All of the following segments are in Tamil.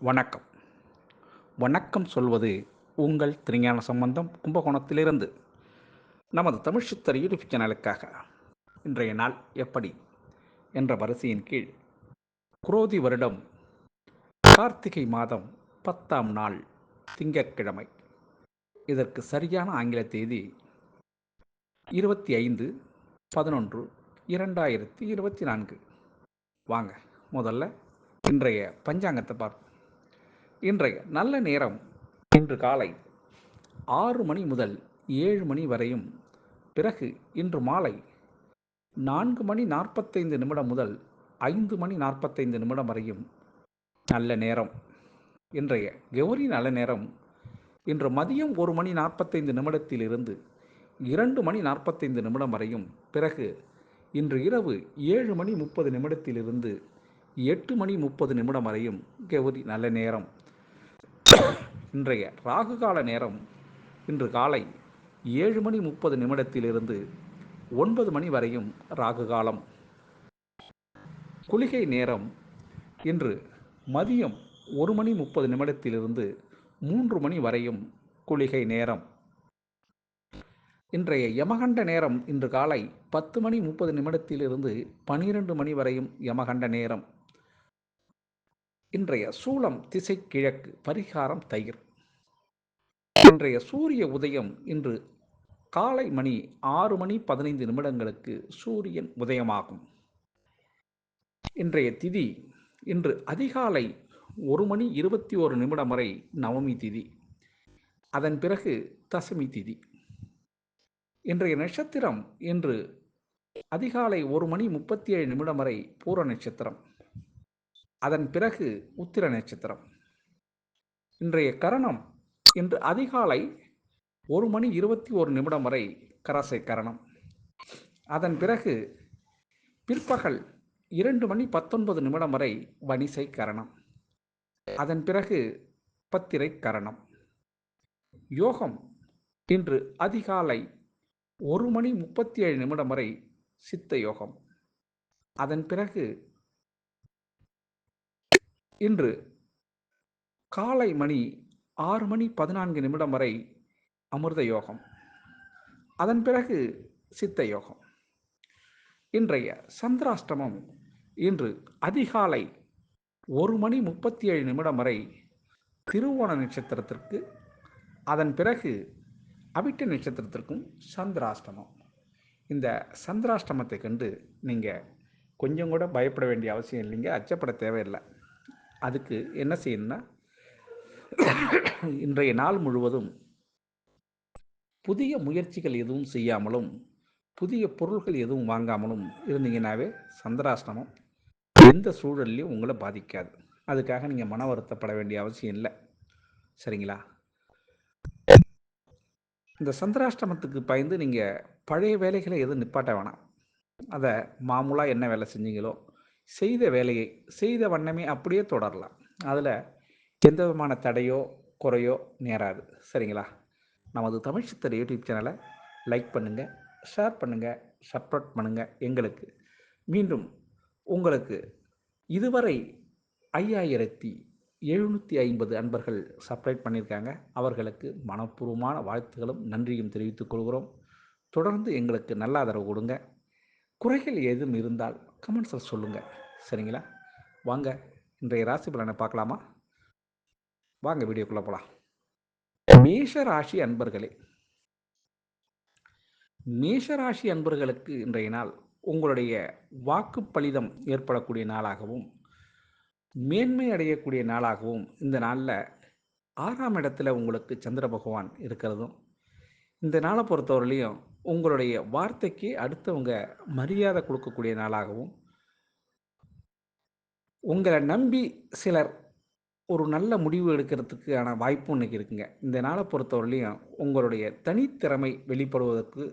வணக்கம். வணக்கம் சொல்வது உங்கள் திருஞான சம்பந்தம் கும்பகோணத்திலிருந்து. நமது தமிழ் சித்தர் யூடியூப் சேனலுக்காக இன்றைய நாள் எப்படி என்ற வரிசையின் கீழ் குரோதி வருடம் கார்த்திகை மாதம் 10ஆம் நாள் திங்கட்கிழமை. இதற்கு சரியான ஆங்கில தேதி 25/11/2024. வாங்க முதல்ல இன்றைய பஞ்சாங்கத்தை பார்ப்போம். இன்றைய நல்ல நேரம் இன்று காலை 6 மணி முதல் 7 மணி வரையும், பிறகு இன்று மாலை 4 மணி 45 நிமிடம் முதல் 5 மணி 45 நிமிடம் வரையும் நல்ல நேரம். இன்றைய கௌரி நல்ல நேரம் இன்று மதியம் 1 மணி 45 நிமிடத்திலிருந்து 2 மணி 45 நிமிடம் வரையும், பிறகு இன்று இரவு 7 மணி 30 நிமிடத்திலிருந்து 8 மணி 30 நிமிடம் வரையும் கௌரி நல்ல நேரம். இன்றைய ராகு கால நேரம் இன்று காலை 7 மணி 30 நிமிடத்திலிருந்து 9 மணி வரையும் ராகு காலம். குளிகை நேரம் இன்று மதியம் 1 மணி 30 நிமிடத்திலிருந்து 3 மணி வரையும் குளிகை நேரம். இன்றைய யமகண்ட நேரம் இன்று காலை 10 மணி 30 நிமிடத்திலிருந்து 12 மணி வரையும் யமகண்ட நேரம். இன்றைய சூலம் திசை கிழக்கு, பரிகாரம் தயிர். இன்றைய சூரிய உதயம் இன்று காலை மணி 6 மணி 15 நிமிடங்களுக்கு சூரியன் உதயமாகும். இன்றைய திதி இன்று அதிகாலை 1 மணி 21 நிமிடம் வரை நவமி திதி, அதன் பிறகு தசமி திதி. இன்றைய நட்சத்திரம் இன்று அதிகாலை 1 மணி 37 நிமிடம் வரை பூர நட்சத்திரம், அதன் பிறகு உத்திர நட்சத்திரம். இன்றைய கரணம் இன்று அதிகாலை 1 மணி 21 நிமிடம் வரை கரசை கரணம், அதன் பிறகு பிற்பகல் 2 மணி 19 நிமிடம் வரை வணிசை கரணம், அதன் பிறகு பத்திரை கரணம். யோகம் இன்று அதிகாலை 1 மணி 37 நிமிடம் வரை சித்த யோகம், அதன் பிறகு இன்று காலை மணி 6 மணி 14 நிமிடம் வரை அமிர்த யோகம், அதன் பிறகு சித்த யோகம். இன்றைய சந்திராஷ்டமம் இன்று அதிகாலை 1 மணி 37 நிமிடம் வரை திருவோண நட்சத்திரத்திற்கு, அதன் பிறகு அவிட்ட நட்சத்திரத்திற்கும் சந்திராஷ்டமம். இந்த சந்திராஷ்டமத்தை கண்டு நீங்கள் கொஞ்சம் கூட பயப்பட வேண்டிய அவசியம் இல்லைங்க, அச்சப்பட தேவையில்லை. அதுக்கு என்ன செய்யணும்னா, இன்றைய நாள் முழுவதும் புதிய முயற்சிகள் எதுவும் செய்யாமலும் புதிய பொருள்கள் எதுவும் வாங்காமலும் இருந்தீங்கன்னாவே சந்திராஷ்டமம் எந்த சூழல்லையும் உங்களை பாதிக்காது. அதுக்காக நீங்கள் மன வருத்தப்பட வேண்டிய அவசியம் இல்லை, சரிங்களா? இந்த சந்திராஷ்டமத்துக்கு பயந்து நீங்கள் பழைய வேலைகளை எதுவும் நிப்பாட்ட வேணாம். அதை மாமூலாக என்ன வேலை செஞ்சீங்களோ செய்த வேலையை செய்த வண்ணமே அப்படியே தொடரலாம். அதில் எந்த விதமான தடையோ குறையோ நேராது, சரிங்களா? நமது தமிழ் சித்தர் யூடியூப் சேனலை லைக் பண்ணுங்கள், ஷேர் பண்ணுங்கள், சப்ஸ்கிரைப் பண்ணுங்கள். எங்களுக்கு மீண்டும் உங்களுக்கு இதுவரை 5750 அன்பர்கள் சப்ஸ்கிரைப் பண்ணியிருக்காங்க. அவர்களுக்கு மனப்பூர்வமான வாழ்த்துக்களும் நன்றியும் தெரிவித்துக் கொள்கிறோம். தொடர்ந்து எங்களுக்கு நல்ல ஆதரவு கொடுங்க. குறைகள் ஏதும் இருந்தால் கமெண்ட்ஸில் சொல்லுங்கள், சரிங்களா? வாங்க இன்றைய ராசி பலனை பார்க்கலாமா? வாங்க வீடியோக்குள்ளே போகலாம். மேஷராசி அன்பர்களே, மேஷராசி அன்பர்களுக்கு இன்றைய நாள் உங்களுடைய வாக்கு பலிதம் ஏற்படக்கூடிய நாளாகவும் மேன்மை அடையக்கூடிய நாளாகவும், இந்த நாளில் 6ஆம் இடத்துல உங்களுக்கு சந்திர பகவான் இருக்கிறதும், இந்த நாளை பொறுத்தவரையிலையும் உங்களுடைய வார்த்தைக்கு அடுத்தவங்க மரியாதை கொடுக்கக்கூடிய நாளாகவும், உங்களை நம்பி சிலர் ஒரு நல்ல முடிவு எடுக்கிறதுக்கான வாய்ப்பு இன்னைக்கு இருக்குங்க. இந்த நாளை பொறுத்தவரையிலையும் உங்களுடைய தனித்திறமை வெளிப்படுவதற்கு,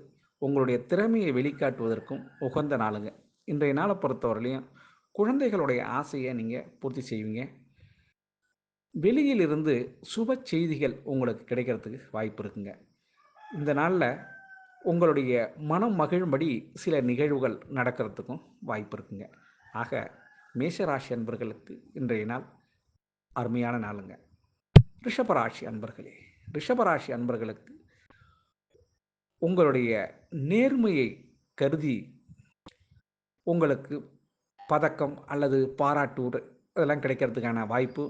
உங்களுடைய திறமையை வெளிக்காட்டுவதற்கும் உகந்த நாளுங்க. இன்றைய நாளை பொறுத்தவரையிலையும் குழந்தைகளுடைய ஆசையை நீங்கள் பூர்த்தி செய்வீங்க. வெளியிலிருந்து சுப செய்திகள் உங்களுக்கு கிடைக்கிறதுக்கு வாய்ப்பு இருக்குங்க. இந்த நாளில் உங்களுடைய மனம் மகிழும்படி சில நிகழ்வுகள் நடக்கிறதுக்கும் வாய்ப்பு இருக்குங்க. ஆக மேஷராசி அன்பர்களுக்கு இன்றைய நாள் அருமையான நாளுங்க. ரிஷபராசி அன்பர்களே, ரிஷபராசி அன்பர்களுக்கு உங்களுடைய நேர்மையை கருதி உங்களுக்கு பதக்கம் அல்லது பாராட்டு இதெல்லாம் கிடைக்கிறதுக்கான வாய்ப்பு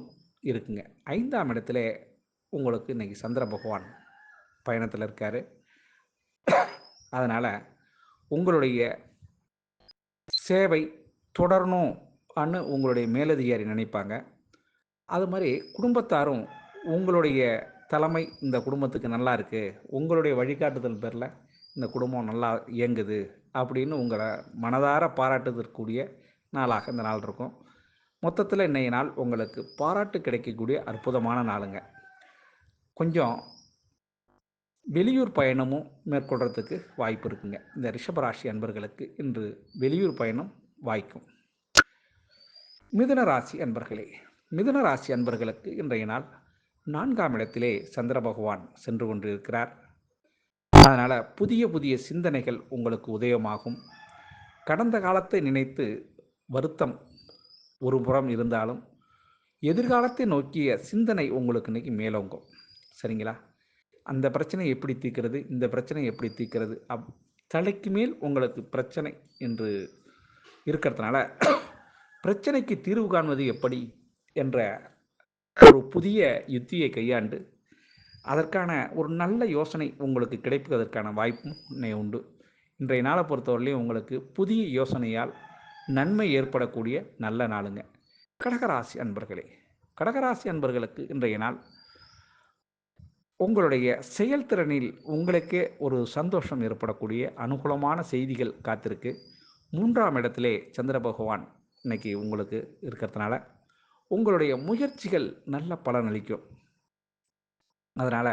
இருக்குங்க. 5ஆம் இடத்துல உங்களுக்கு இன்றைக்கி சந்திர பகவான் பயணத்தில் இருக்கார். அதனால் உங்களுடைய சேவை தொடரணும் உங்களுடைய மேலதிகாரி நினைப்பாங்க. அது மாதிரி குடும்பத்தாரும் உங்களுடைய தலைமை இந்த குடும்பத்துக்கு நல்லா இருக்குது, உங்களுடைய வழிகாட்டுதல் பேரில் இந்த குடும்பம் நல்லா இயங்குது அப்படின்னு உங்களை மனதார பாராட்டுதற்குரிய நாளாக இந்த நாள் இருக்கும். மொத்தத்தில் இன்றைய நாள் உங்களுக்கு பாராட்டு கிடைக்கக்கூடிய அற்புதமான நாளுங்க. கொஞ்சம் வெளியூர் பயணமும் மேற்கொள்கிறதுக்கு வாய்ப்பு இருக்குங்க. இந்த ரிஷபராசி அன்பர்களுக்கு இன்று வெளியூர் பயணம் வாய்க்கும். மிதுன ராசி அன்பர்களே, மிதுன ராசி அன்பர்களுக்கு இன்றைய நாள் 4ஆம் இடத்திலே சந்திர பகவான் சென்று கொண்டிருக்கிறார். அதனால் புதிய புதிய சிந்தனைகள் உங்களுக்கு உதயமாகும். கடந்த காலத்தை நினைத்து வருத்தம் ஒரு புறம் இருந்தாலும் எதிர்காலத்தை நோக்கிய சிந்தனை உங்களுக்கு இன்றைக்கி மேலோங்கும். சரிங்களா? அந்த பிரச்சனையை எப்படி தீர்க்கிறது, இந்த பிரச்சனை எப்படி தீர்க்கிறது, தலைக்கு மேல் உங்களுக்கு பிரச்சனை என்று இருக்கிறதுனால பிரச்சனைக்கு தீர்வு காண்பது எப்படி என்ற ஒரு புதிய யுத்தியை கையாண்டு அதற்கான ஒரு நல்ல யோசனை உங்களுக்கு கிடைப்பதற்கான வாய்ப்பும் உண்டு. இன்றைய நாளை பொறுத்தவரையிலையும் உங்களுக்கு புதிய யோசனையால் நன்மை ஏற்படக்கூடிய நல்ல நாளுங்க. கடகராசி அன்பர்களே, கடகராசி அன்பர்களுக்கு இன்றைய நாள் உங்களுடைய செயல்திறனில் உங்களுக்கே ஒரு சந்தோஷம் ஏற்படக்கூடிய அனுகூலமான செய்திகள் காத்திருக்கு. 3ஆம் இடத்திலே சந்திர பகவான் இன்னைக்கு உங்களுக்கு இருக்கிறதுனால உங்களுடைய முயற்சிகள் நல்ல பலனளிக்கும். அதனால்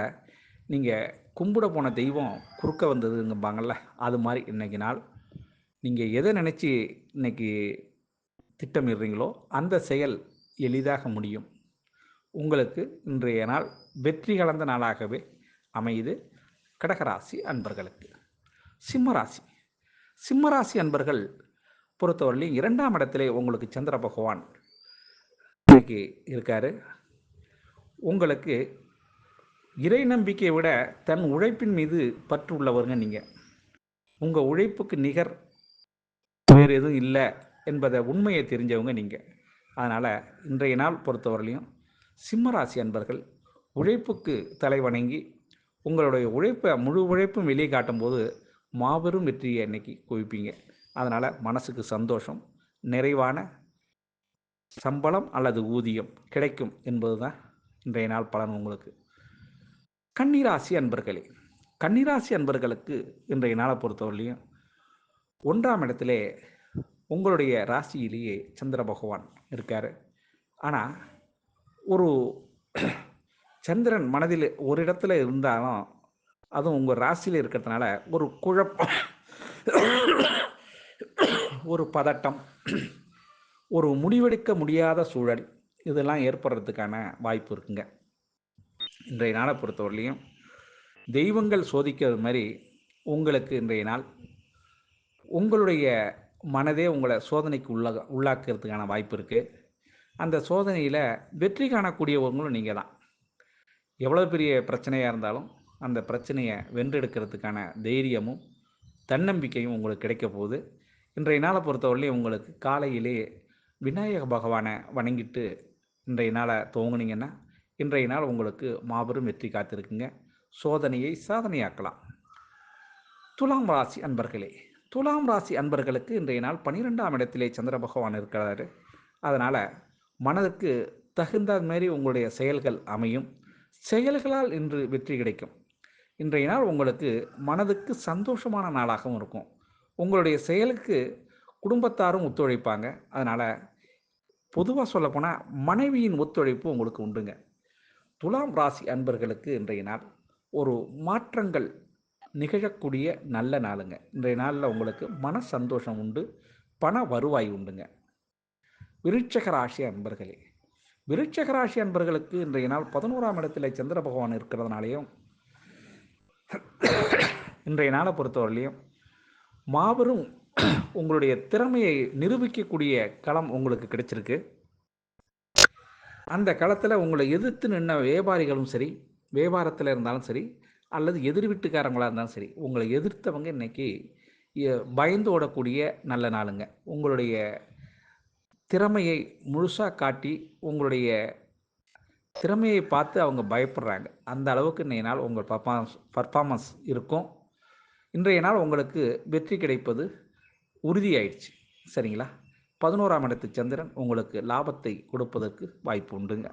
நீங்கள் கும்பிட போன தெய்வம் குறுக்க வந்ததுங்கப்பாங்கள்ல, அது மாதிரி இன்றைக்கி நாள் நீங்கள் எதை நினச்சி இன்றைக்கி திட்டமிடுறீங்களோ அந்த செயல் எளிதாக முடியும். உங்களுக்கு இன்றைய நாள் வெற்றி கலந்த நாளாகவே அமையுது. கடகராசி அன்பர்களுக்கு. சிம்மராசி, சிம்மராசி அன்பர்கள் பொறுத்தவரையிலும் 2ஆம் இடத்திலே உங்களுக்கு சந்திர பகவான் இன்னைக்கு இருக்கார். உங்களுக்கு இறை நம்பிக்கையை விட தன் உழைப்பின் மீது பற்று உள்ளவருங்க நீங்கள். உங்கள் உழைப்புக்கு நிகர் வேறு எதுவும் இல்லை என்பதை உண்மையை தெரிஞ்சவங்க நீங்கள். அதனால் இன்றைய நாள் பொறுத்தவரையிலையும் சிம்மராசி அன்பர்கள் உழைப்புக்கு தலை வணங்கி உங்களுடைய முழு உழைப்பும் வெளியே காட்டும்போது மாபெரும் வெற்றியை இன்னைக்கு குவிப்பீங்க. அதனால் மனசுக்கு சந்தோஷம், நிறைவான சம்பளம் அல்லது ஊதியம் கிடைக்கும் என்பது தான் இன்றைய நாள் பலன் உங்களுக்கு. கன்னிராசி அன்பர்களே, கன்னிராசி அன்பர்களுக்கு இன்றைய நாளை பொறுத்தவரையிலையும் 1ஆம் இடத்திலே உங்களுடைய ராசியிலேயே சந்திர பகவான் இருக்கார். ஆனால் ஒரு சந்திரன் மனதில் ஒரு இடத்துல இருந்தாலும் அதுவும் உங்கள் ராசியில் இருக்கிறதுனால ஒரு குழப்பம், ஒரு பதட்டம், ஒரு முடிவெடுக்க முடியாத சூழல் இதெல்லாம் ஏற்படுறதுக்கான வாய்ப்பு இருக்குங்க. இன்றைய நாளை பொறுத்தவரையிலையும் தெய்வங்கள் சோதிக்கிறது மாதிரி உங்களுக்கு இன்றைய நாள் உங்களுடைய மனதே உங்களை சோதனைக்கு உள்ளாக்கிறதுக்கான வாய்ப்பு இருக்குது. அந்த சோதனையில் வெற்றி காணக்கூடியவங்களும் நீங்கள் தான். எவ்வளோ பெரிய பிரச்சனையாக இருந்தாலும் அந்த பிரச்சனையை வென்றெடுக்கிறதுக்கான தைரியமும் தன்னம்பிக்கையும் உங்களுக்கு கிடைக்க போகுது. இன்றைய நாளை பொறுத்தவரையிலையும் உங்களுக்கு காலையிலே விநாயக பகவானை வணங்கிட்டு இன்றைய நாளை துவங்குனீங்கன்னா இன்றைய நாள் உங்களுக்கு மாபெரும் வெற்றி காத்திருக்குங்க. சோதனையை சாதனையாக்கலாம். துலாம் ராசி அன்பர்களே, துலாம் ராசி அன்பர்களுக்கு இன்றைய நாள் 12ஆம் இடத்திலே சந்திர பகவான் இருக்கிறாரு. அதனால் மனதுக்கு தகுந்த மாதிரி உங்களுடைய செயல்கள் அமையும். செயல்களால் இன்று வெற்றி கிடைக்கும். இன்றைய நாள் உங்களுக்கு மனதுக்கு சந்தோஷமான நாளாகவும் இருக்கும். உங்களுடைய செயலுக்கு குடும்பத்தாரும் ஒத்துழைப்பாங்க. அதனால் பொதுவாக சொல்லப்போனால் மனைவியின் ஒத்துழைப்பு உங்களுக்கு உண்டுங்க. துலாம் ராசி அன்பர்களுக்கு இன்றைய நாள் ஒரு மாற்றங்கள் நிகழக்கூடிய நல்ல நாளுங்க. இன்றைய நாளில் உங்களுக்கு மன சந்தோஷம் உண்டு, பண வருவாய் உண்டுங்க. விருட்சக ராசி அன்பர்களே, விருட்சக ராசி அன்பர்களுக்கு இன்றைய நாள் 11ஆம் இடத்தில் சந்திர பகவான் இருக்கிறதுனாலையும் இன்றைய நாளை பொறுத்தவரையிலையும் மாபெரும் உங்களுடைய திறமையை நிரூபிக்கக்கூடிய களம் உங்களுக்கு கிடைச்சிருக்கு. அந்த காலத்தில் உங்களை எதிர்த்து நின்ன வியாபாரிகளும் சரி, வியாபாரத்தில் இருந்தாலும் சரி, அல்லது எதிர் வீட்டுக்காரங்களாக இருந்தாலும் சரி, உங்களை எதிர்த்தவங்க இன்றைக்கி பயந்து ஓடக்கூடிய நல்ல நாளுங்க. உங்களுடைய திறமையை முழுசாக காட்டி உங்களுடைய திறமையை பார்த்து அவங்க பயப்படுறாங்க. அந்த அளவுக்கு இன்றைய நாள் உங்கள் பர்ஃபார்மன்ஸ் இருக்கும். இன்றைய நாள் உங்களுக்கு வெற்றி கிடைப்பது உறுதியாயிடுச்சு. சரிங்களா? 11ஆம் இடத்து சந்திரன் உங்களுக்கு லாபத்தை கொடுப்பதற்கு வாய்ப்பு உண்டுங்க.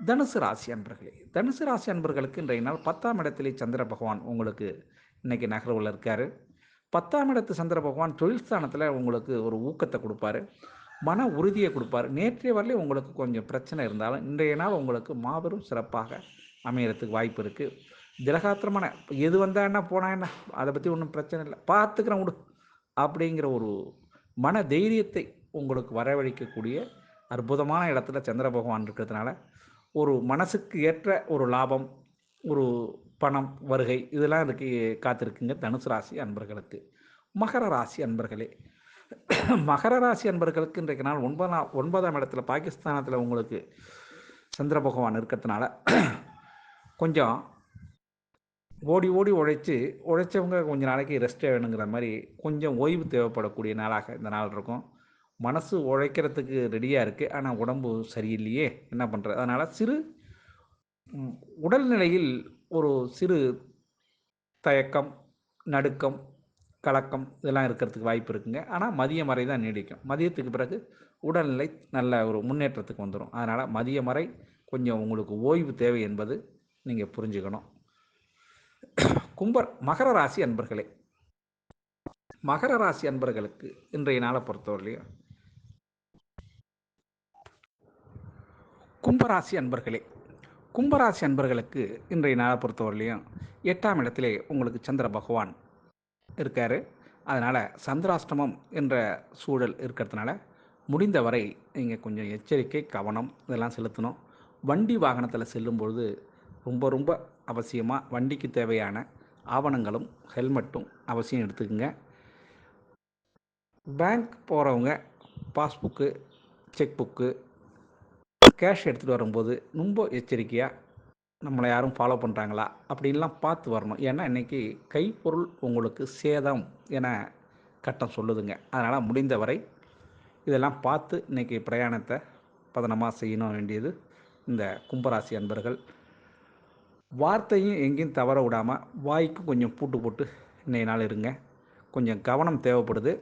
தனுசு ராசி அன்பர்களே, தனுசு ராசி அன்பர்களுக்கு இன்றைய நாள் 10ஆம் இடத்திலே சந்திர பகவான் உங்களுக்கு இன்றைக்கி நகர்வில் இருக்கார். 10ஆம் இடத்து சந்திர பகவான் தொழில் ஸ்தானத்தில் உங்களுக்கு ஒரு ஊக்கத்தை கொடுப்பாரு, மன உறுதியை கொடுப்பார். நேற்றைய வரலையும் உங்களுக்கு கொஞ்சம் பிரச்சனை இருந்தாலும் இன்றைய நாள் உங்களுக்கு மாபெரும் சிறப்பாக அமையறதுக்கு வாய்ப்பு இருக்குது. திலகாத்திரமான எது வந்தால் என்ன போனால் என்ன, அதை பற்றி ஒன்றும் பிரச்சனை இல்லை, பார்த்துக்கிறேன் விடு அப்படிங்கிற ஒரு மன தைரியத்தை உங்களுக்கு வரவழைக்கக்கூடிய அற்புதமான இடத்துல சந்திர பகவான் இருக்கிறதுனால ஒரு மனசுக்கு ஏற்ற ஒரு லாபம், ஒரு பணம் வருகை இதெல்லாம் இருக்கு காத்திருக்குங்க தனுசு ராசி அன்பர்களுக்கு. மகர ராசி அன்பர்களே, மகர ராசி அன்பர்களுக்கு இன்றைக்கு நாள் 9ஆம் இடத்துல பாகிஸ்தானத்தில் உங்களுக்கு சந்திர பகவான் இருக்கிறதுனால கொஞ்சம் ஓடி ஓடி உழைச்சவங்க கொஞ்சம் நாளைக்கு ரெஸ்ட் வேணுங்கிற மாதிரி கொஞ்சம் ஓய்வு தேவைப்படக்கூடிய நாளாக இந்த நாள் இருக்கும். மனசு உழைக்கிறதுக்கு ரெடியாக இருக்குது, ஆனால் உடம்பு சரியில்லையே, என்ன பண்ணுறது? அதனால் சிறு உடல்நிலையில் ஒரு சிறு தயக்கம், நடுக்கம், கலக்கம் இதெல்லாம் இருக்கிறதுக்கு வாய்ப்பு இருக்குங்க. ஆனால் மதியம் வரை தான் நீடிக்கும். மதியத்துக்கு பிறகு உடல்நிலை நல்ல ஒரு முன்னேற்றத்துக்கு வந்துடும். அதனால் மதியம் வரை கொஞ்சம் உங்களுக்கு ஓய்வு தேவை என்பது நீங்கள் புரிஞ்சுக்கணும். மகர ராசி அன்பர்களே, மகர ராசி அன்பர்களுக்கு இன்றைய நாளை பொறுத்தவரையிலையும் கும்பராசி அன்பர்களே, கும்பராசி அன்பர்களுக்கு இன்றைய நாளை பொறுத்தவரையிலையும் 8ஆம் இடத்திலே உங்களுக்கு சந்திர பகவான் இருக்கார். அதனால் சந்திராஷ்டமம் என்ற சூழல் இருக்கிறதுனால முடிந்தவரை நீங்கள் கொஞ்சம் எச்சரிக்கை, கவனம் இதெல்லாம் செலுத்தணும். வண்டி வாகனத்தில் செல்லும்பொழுது ரொம்ப ரொம்ப அவசியமாக வண்டிக்கு தேவையான ஆவணங்களும் ஹெல்மெட்டும் அவசியம் எடுத்துக்கோங்க. பேங்க் போகிறவங்க பாஸ்புக்கு, செக் புக்கு, கேஷ் எடுத்துகிட்டு வரும்போது ரொம்ப எச்சரிக்கையாக நம்மளை யாரும் ஃபாலோ பண்ணுறாங்களா அப்படின்லாம் பார்த்து வரணும். ஏன்னா இன்றைக்கி கைப்பொருள் உங்களுக்கு சேதம் என கட்டம் சொல்லுதுங்க. அதனால் முடிந்தவரை இதெல்லாம் பார்த்து இன்றைக்கி பிரயாணத்தை பதனமாக செய்யணும் வேண்டியது இந்த கும்பராசி அன்பர்கள். வார்த்தையும் எங்கேயும் தவற விடாமல் வாய்க்கு கொஞ்சம் பூட்டு போட்டு இன்றைய நாள் இருங்க. கொஞ்சம் கவனம் தேவைப்படுது.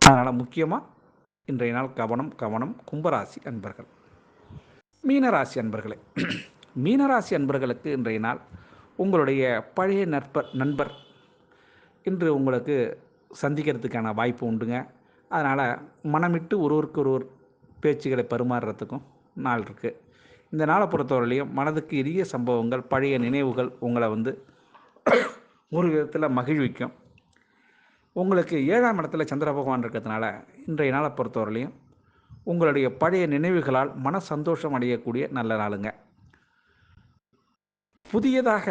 அதனால் முக்கியமாக இன்றைய நாள் கவனம் கும்பராசி அன்பர்கள். மீனராசி அன்பர்களே, மீனராசி அன்பர்களுக்கு இன்றைய நாள் உங்களுடைய பழைய நண்பர் இன்று உங்களுக்கு சந்திக்கிறதுக்கான வாய்ப்பு உண்டுங்க. அதனால் மனமிட்டு ஒருவருக்கொருவர் பேச்சுகளை பரிமாறுறதுக்கும் நாள் இருக்குது. இந்த நாளை பொறுத்தவரையிலையும் மனதுக்கு இனிய சம்பவங்கள், பழைய நினைவுகள் உங்களை ஒரு விதத்தில் மகிழ்விக்கும். உங்களுக்கு 7ஆம் இடத்துல சந்திர பகவான் இருக்கிறதுனால இன்றைய நாளை பொறுத்தவரையிலையும் உங்களுடைய பழைய நினைவுகளால் மன சந்தோஷம் அடையக்கூடிய நல்ல நாளுங்க. புதியதாக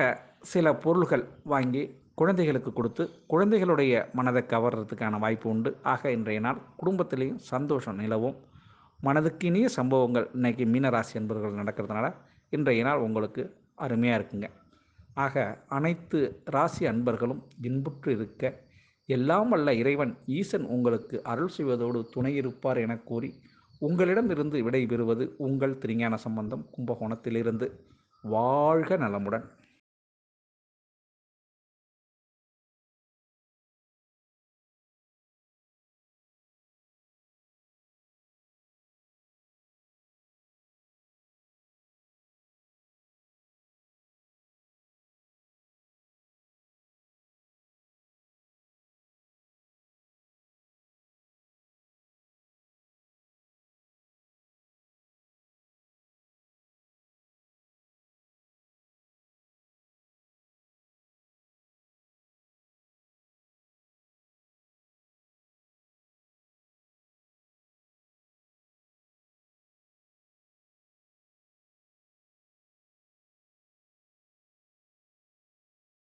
சில பொருள்கள் வாங்கி குழந்தைகளுக்கு கொடுத்து குழந்தைகளுடைய மனதை கவர்றதுக்கான வாய்ப்பு உண்டு. ஆக இன்றைய நாள் குடும்பத்திலையும் சந்தோஷம் நிலவும். மனதுக்கு இனிய சம்பவங்கள் இன்றைக்கி மீனராசி என்பவர்கள் நடக்கிறதுனால இன்றைய நாள் உங்களுக்கு அருமையாக இருக்குங்க. ஆக அனைத்து ராசி அன்பர்களும் இன்புற்று இருக்க எல்லாம் வல்ல இறைவன் ஈசன் உங்களுக்கு அருள் செய்வதோடு துணை இருப்பார் என கூறி உங்களிடமிருந்து விடை பெறுவது உங்கள் திருஞான சம்பந்தம், கும்பகோணத்திலிருந்து. வாழ்க நலமுடன்.